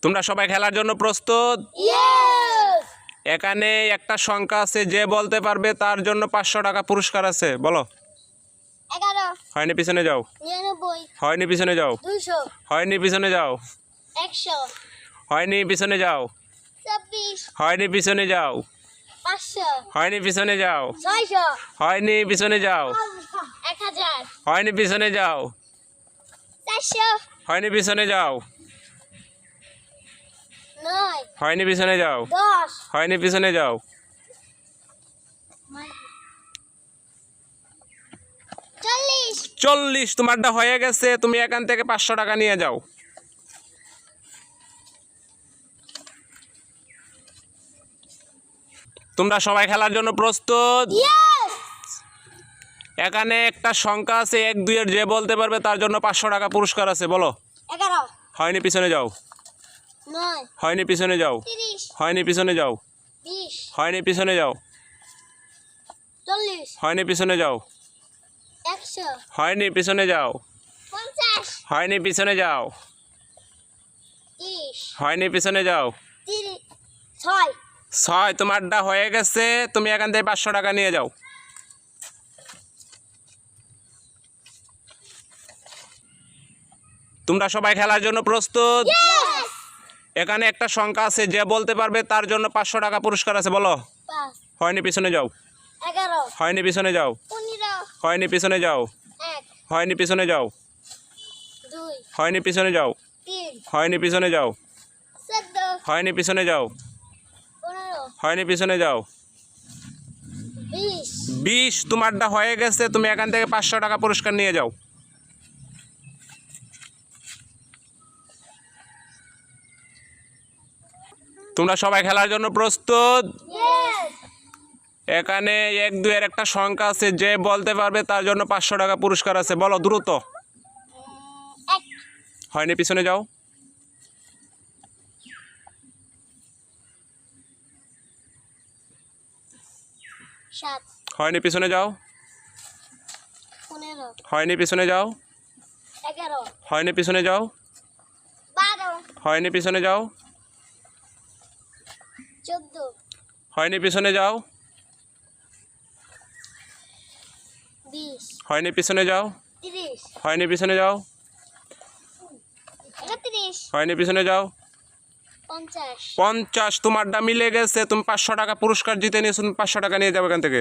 তোমরা সবাই খেলার জন্য প্রস্তুত? এখানে একটা সংখ্যা আছে, যে বলতে পারবে তার জন্য 500 টাকা পুরস্কার আছে। বলো। 11 হয়নি, পিছনে যাও। 99 হয়নি, পিছনে যাও। 200 হয়নি, পিছনে যাও। 100 হয়নি, পিছনে যাও। 26 হয়নি, পিছনে যাও। 500 হয়নি, পিছনে যাও। 600 হয়নি, পিছনে যাও। 1000 হয়নি, পিছনে যাও। 400 হয়নি, পিছনে যাও। 9 হয়নি, পিছনে যাও। 10 হয়নি, পিছনে যাও। 40। তোমারটা হয়ে গেছে, তুমি এখান থেকে 500 টাকা নিয়ে যাও। তোমরা সবাই খেলার জন্য প্রস্তুত? এখানে একটা সংখ্যা আছে 1 2 এর, যে বলতে পারবে তার জন্য 500 টাকা পুরস্কার আছে। বলো। 11 হয়নি, পিছনে যাও। 9 হয়নি, পিছনে যাও। 30 হয়নি, পিছনে যাও। 20 হয়নি, পিছনে যাও। 40 হয়নি, পিছনে যাও। 100 হয়নি, পিছনে যাও। 50 হয়নি, পিছনে যাও। 30 হয়নি, পিছনে যাও। 6 6। তোমারটা হয়ে গেছে, তুমি এখান থেকে 500 টাকা নিয়ে যাও। তোমরা সবাই খেলার জন্য প্রস্তুত? এখানে একটা সংখ্যা আছে, যে বলতে পারবে তার জন্য 500 টাকা পুরস্কার আছে। বলো। 5 হয়নি, পিছনে যাও। 11 হয়নি, পিছনে যাও। 15 হয়নি, পিছনে যাও। 1 হয়নি, পিছনে যাও। 2 হয়নি, পিছনে যাও। 3 হয়নি, পিছনে যাও। 14 হয়নি, পিছনে যাও। 15 হয়নি, পিছনে যাও। 20 20। তোমারটা হয়ে গেছে, তুমি এখান থেকে 500 টাকা পুরস্কার নিয়ে যাও। তোমরা সবাই খেলার জন্য প্রস্তুত? এখানে 1 2 এর একটা সংখ্যা আছে, যে বলতে পারবে তার জন্য 500 টাকা পুরস্কার আছে। বলো দ্রুত। 1 হয়নি, পিছনে যাও। 7 হয়নি, পিছনে যাও। 15 হয়নি, পিছনে যাও। 11 হয়নি, পিছনে যাও। 12 হয়নি, পিছনে যাও। 14 হয়নি, পিছনে যাও। 20 হয়নি, পিছনে যাও। 30 হয়নি, পিছনে যাও। 31 হয়নি, পিছনে যাও। 50 50। তোমারটা মিলে গেছে, তুমি 500 টাকা পুরস্কার জিতে নিয়েছো। তুমি 500 টাকা নিয়ে যাবে এখান থেকে।